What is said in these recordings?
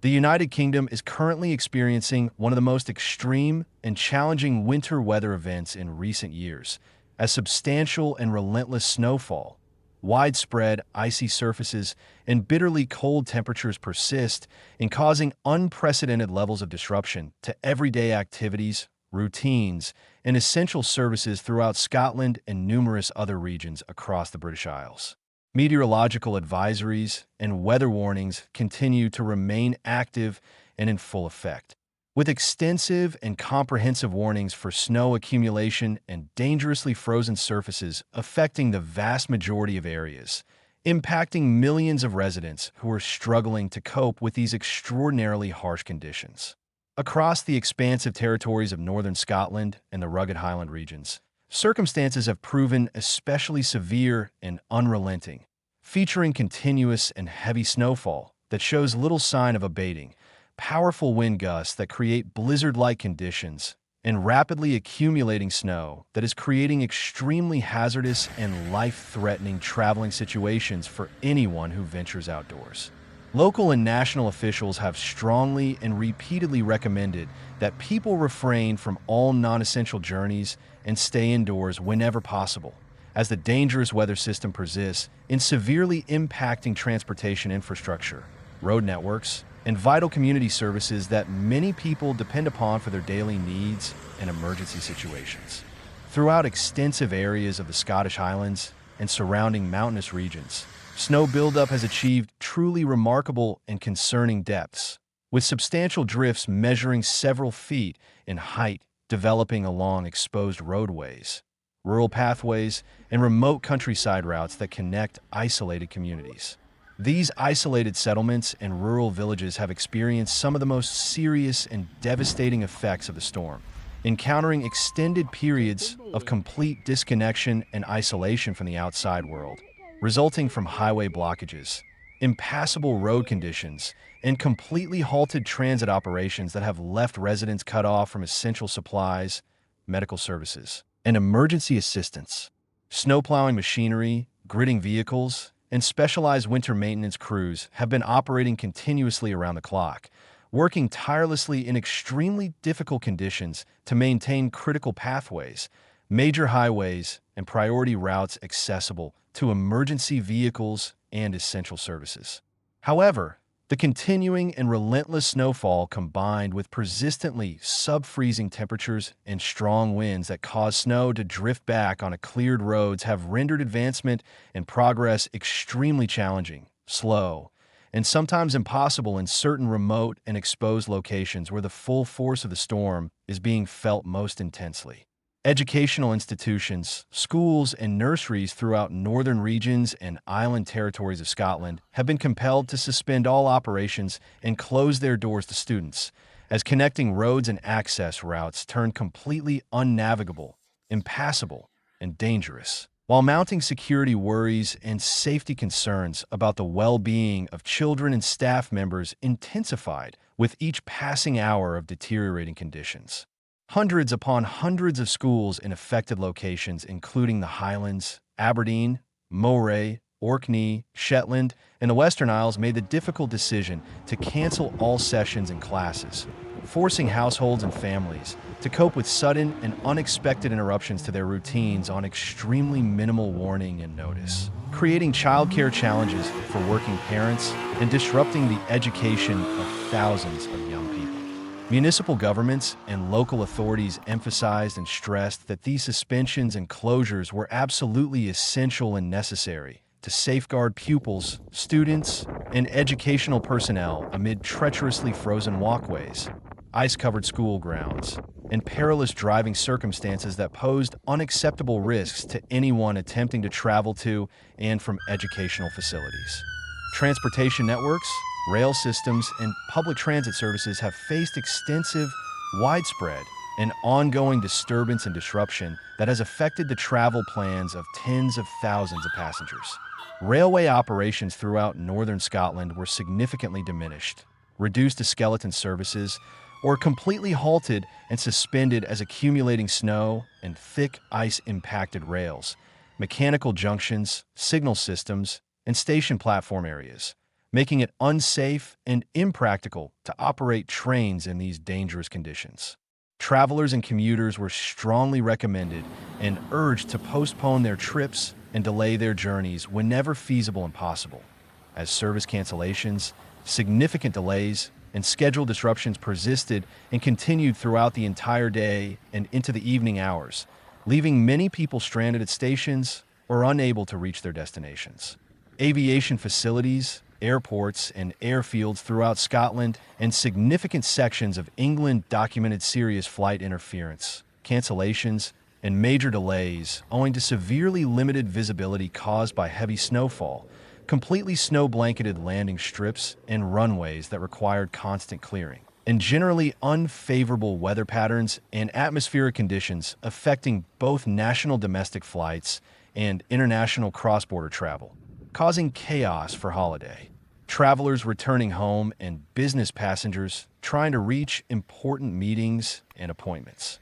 The United Kingdom is currently experiencing one of the most extreme and challenging winter weather events in recent years, as substantial and relentless snowfall, widespread icy surfaces, and bitterly cold temperatures persist in causing unprecedented levels of disruption to everyday activities, routines, and essential services throughout Scotland and numerous other regions across the British Isles. Meteorological advisories and weather warnings continue to remain active and in full effect, with extensive and comprehensive warnings for snow accumulation and dangerously frozen surfaces affecting the vast majority of areas, impacting millions of residents who are struggling to cope with these extraordinarily harsh conditions. Across the expansive territories of northern Scotland and the rugged Highland regions, circumstances have proven especially severe and unrelenting, featuring continuous and heavy snowfall that shows little sign of abating, powerful wind gusts that create blizzard-like conditions, and rapidly accumulating snow that is creating extremely hazardous and life-threatening traveling situations for anyone who ventures outdoors. Local and national officials have strongly and repeatedly recommended that people refrain from all non-essential journeys and stay indoors whenever possible, as the dangerous weather system persists in severely impacting transportation infrastructure, road networks, and vital community services that many people depend upon for their daily needs and emergency situations. Throughout extensive areas of the Scottish Highlands and surrounding mountainous regions, snow buildup has achieved truly remarkable and concerning depths, with substantial drifts measuring several feet in height developing along exposed roadways, rural pathways, and remote countryside routes that connect isolated communities. These isolated settlements and rural villages have experienced some of the most serious and devastating effects of the storm, encountering extended periods of complete disconnection and isolation from the outside world, resulting from highway blockages, impassable road conditions, and completely halted transit operations that have left residents cut off from essential supplies, medical services, and emergency assistance. Snowplowing machinery, gridding vehicles, and specialized winter maintenance crews have been operating continuously around the clock, working tirelessly in extremely difficult conditions to maintain critical pathways, major highways, and priority routes accessible to emergency vehicles and essential services. However, the continuing and relentless snowfall combined with persistently sub-freezing temperatures and strong winds that cause snow to drift back on cleared roads have rendered advancement and progress extremely challenging, slow, and sometimes impossible in certain remote and exposed locations where the full force of the storm is being felt most intensely. Educational institutions, schools, and nurseries throughout northern regions and island territories of Scotland have been compelled to suspend all operations and close their doors to students, as connecting roads and access routes turn completely unnavigable, impassable, and dangerous. While mounting security worries and safety concerns about the well-being of children and staff members intensified with each passing hour of deteriorating conditions. Hundreds upon hundreds of schools in affected locations, including the Highlands, Aberdeen, Moray, Orkney, Shetland, and the Western Isles, made the difficult decision to cancel all sessions and classes, forcing households and families to cope with sudden and unexpected interruptions to their routines on extremely minimal warning and notice, creating childcare challenges for working parents and disrupting the education of thousands of young people. Municipal governments and local authorities emphasized and stressed that these suspensions and closures were absolutely essential and necessary to safeguard pupils, students, and educational personnel amid treacherously frozen walkways, ice-covered school grounds, and perilous driving circumstances that posed unacceptable risks to anyone attempting to travel to and from educational facilities. Transportation networks, rail systems, and public transit services have faced extensive, widespread, and ongoing disturbance and disruption that has affected the travel plans of tens of thousands of passengers. Railway operations throughout northern Scotland were significantly diminished, reduced to skeleton services, or completely halted and suspended as accumulating snow and thick ice impacted rails, mechanical junctions, signal systems, and station platform areas, making it unsafe and impractical to operate trains in these dangerous conditions. Travelers and commuters were strongly recommended and urged to postpone their trips and delay their journeys whenever feasible and possible, as service cancellations, significant delays, and schedule disruptions persisted and continued throughout the entire day and into the evening hours, leaving many people stranded at stations or unable to reach their destinations. Aviation facilities, airports, and airfields throughout Scotland and significant sections of England documented serious flight interference, cancellations, and major delays owing to severely limited visibility caused by heavy snowfall, completely snow-blanketed landing strips and runways that required constant clearing, and generally unfavorable weather patterns and atmospheric conditions affecting both national domestic flights and international cross-border travel, causing chaos for holiday. Travelers returning home and business passengers trying to reach important meetings and appointments.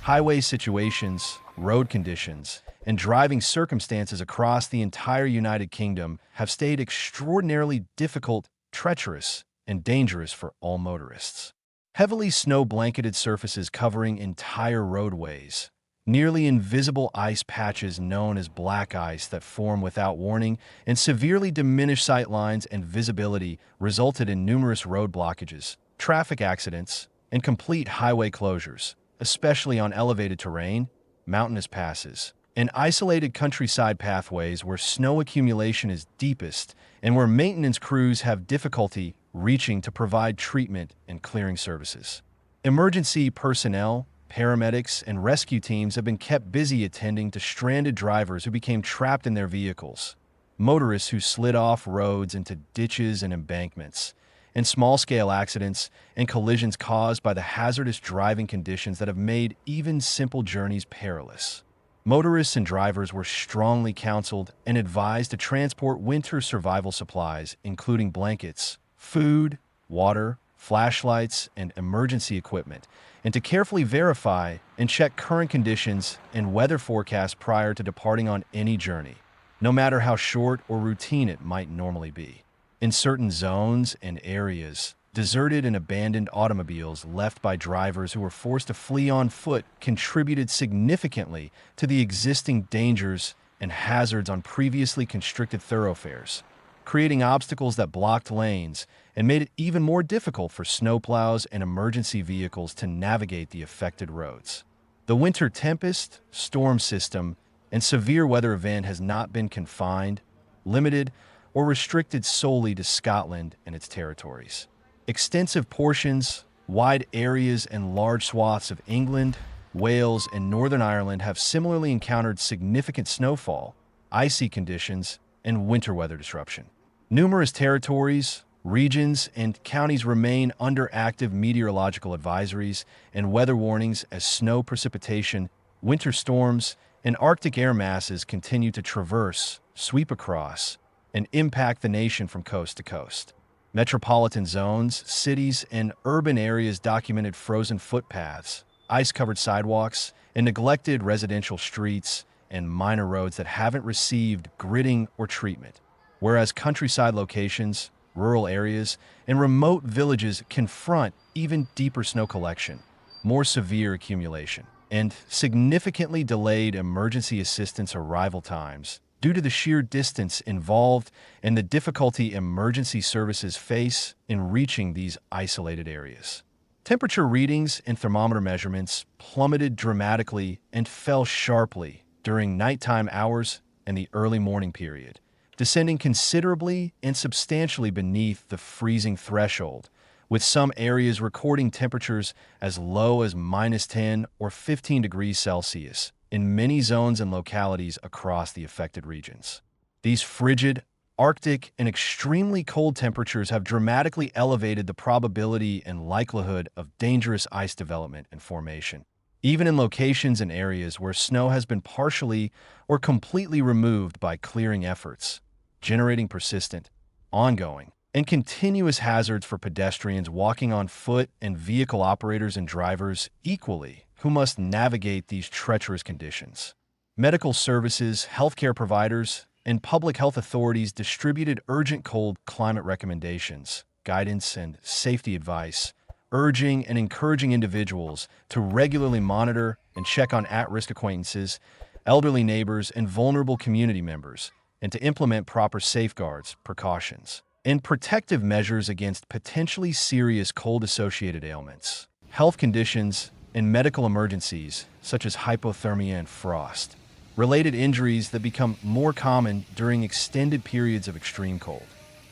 Highway situations, road conditions, and driving circumstances across the entire United Kingdom have stayed extraordinarily difficult, treacherous, and dangerous for all motorists. Heavily snow-blanketed surfaces covering entire roadways, nearly invisible ice patches known as black ice that form without warning, and severely diminished sight lines and visibility resulted in numerous road blockages, traffic accidents, and complete highway closures, especially on elevated terrain, mountainous passes, and isolated countryside pathways where snow accumulation is deepest and where maintenance crews have difficulty reaching to provide treatment and clearing services. Emergency personnel, paramedics, and rescue teams have been kept busy attending to stranded drivers who became trapped in their vehicles, motorists who slid off roads into ditches and embankments, and small-scale accidents and collisions caused by the hazardous driving conditions that have made even simple journeys perilous. Motorists and drivers were strongly counseled and advised to transport winter survival supplies, including blankets, food, water, flashlights, and emergency equipment, and to carefully verify and check current conditions and weather forecasts prior to departing on any journey, no matter how short or routine it might normally be. In certain zones and areas, deserted and abandoned automobiles left by drivers who were forced to flee on foot contributed significantly to the existing dangers and hazards on previously constricted thoroughfares, creating obstacles that blocked lanes and made it even more difficult for snowplows and emergency vehicles to navigate the affected roads. The winter tempest, storm system, and severe weather event has not been confined, limited, or restricted solely to Scotland and its territories. Extensive portions, wide areas, and large swaths of England, Wales, and Northern Ireland have similarly encountered significant snowfall, icy conditions, and winter weather disruption. Numerous territories, regions, and counties remain under active meteorological advisories and weather warnings as snow precipitation, winter storms, and Arctic air masses continue to traverse, sweep across, and impact the nation from coast to coast. Metropolitan zones, cities, and urban areas documented frozen footpaths, ice-covered sidewalks, and neglected residential streets and minor roads that haven't received gritting or treatment, whereas countryside locations, rural areas, and remote villages confront even deeper snow collection, more severe accumulation, and significantly delayed emergency assistance arrival times due to the sheer distance involved and the difficulty emergency services face in reaching these isolated areas. Temperature readings and thermometer measurements plummeted dramatically and fell sharply during nighttime hours and the early morning period, descending considerably and substantially beneath the freezing threshold, with some areas recording temperatures as low as -10 or 15 degrees Celsius in many zones and localities across the affected regions. These frigid, Arctic, and extremely cold temperatures have dramatically elevated the probability and likelihood of dangerous ice development and formation, even in locations and areas where snow has been partially or completely removed by clearing efforts, generating persistent, ongoing, and continuous hazards for pedestrians walking on foot and vehicle operators and drivers equally, who must navigate these treacherous conditions. Medical services, healthcare providers, and public health authorities distributed urgent cold climate recommendations, guidance, and safety advice, urging and encouraging individuals to regularly monitor and check on at-risk acquaintances, elderly neighbors, and vulnerable community members, and to implement proper safeguards, precautions, and protective measures against potentially serious cold-associated ailments, health conditions, and medical emergencies such as hypothermia and frost, related injuries that become more common during extended periods of extreme cold.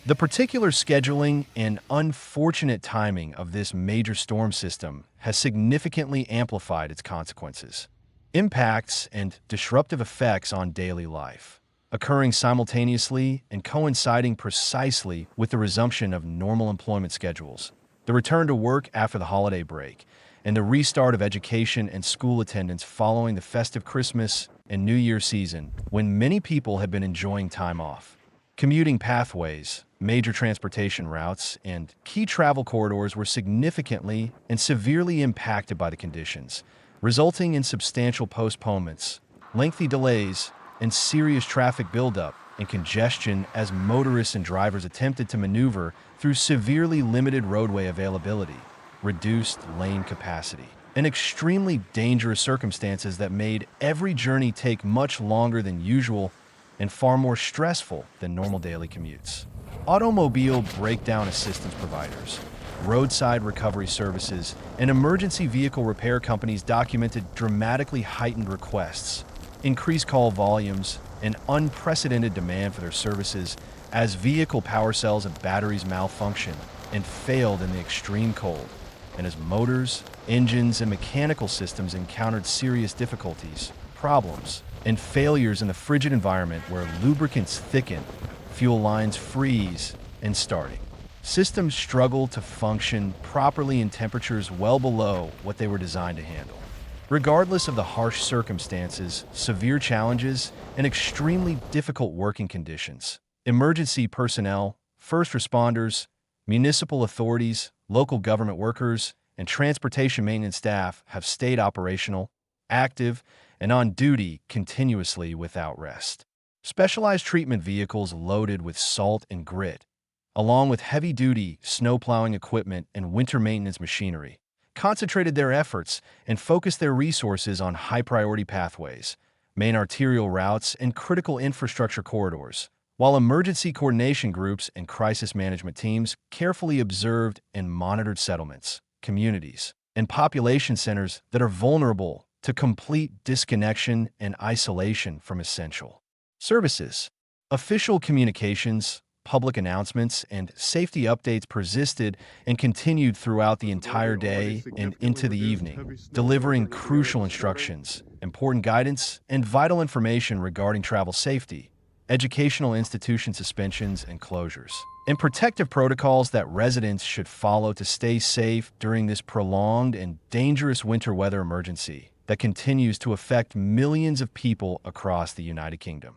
The particular scheduling and unfortunate timing of this major storm system has significantly amplified its consequences, impacts, and disruptive effects on daily life, occurring simultaneously and coinciding precisely with the resumption of normal employment schedules, the return to work after the holiday break, and the restart of education and school attendance following the festive Christmas and New Year season, when many people had been enjoying time off. Commuting pathways, major transportation routes, and key travel corridors were significantly and severely impacted by the conditions, resulting in substantial postponements, lengthy delays, and serious traffic buildup and congestion as motorists and drivers attempted to maneuver through severely limited roadway availability, reduced lane capacity, and extremely dangerous circumstances that made every journey take much longer than usual and far more stressful than normal daily commutes. Automobile breakdown assistance providers, roadside recovery services, and emergency vehicle repair companies documented dramatically heightened requests, increased call volumes, and unprecedented demand for their services as vehicle power cells and batteries malfunctioned and failed in the extreme cold, and as motors, engines, and mechanical systems encountered serious difficulties, problems, and failures in the frigid environment where lubricants thicken, fuel lines freeze, and starting. Systems struggle to function properly in temperatures well below what they were designed to handle. Regardless of the harsh circumstances, severe challenges, and extremely difficult working conditions, emergency personnel, first responders, municipal authorities, local government workers, and transportation maintenance staff have stayed operational, active, and on duty continuously without rest. Specialized treatment vehicles loaded with salt and grit, along with heavy-duty snow plowing equipment and winter maintenance machinery, concentrated their efforts and focused their resources on high-priority pathways, main arterial routes, and critical infrastructure corridors, while emergency coordination groups and crisis management teams carefully observed and monitored settlements, communities, and population centers that are vulnerable to complete disconnection and isolation from essential services. Official communications, public announcements, and safety updates persisted and continued throughout the entire day and into the evening, delivering crucial instructions, important guidance, and vital information regarding travel safety, educational institution suspensions and closures, and protective protocols that residents should follow to stay safe during this prolonged and dangerous winter weather emergency that continues to affect millions of people across the United Kingdom.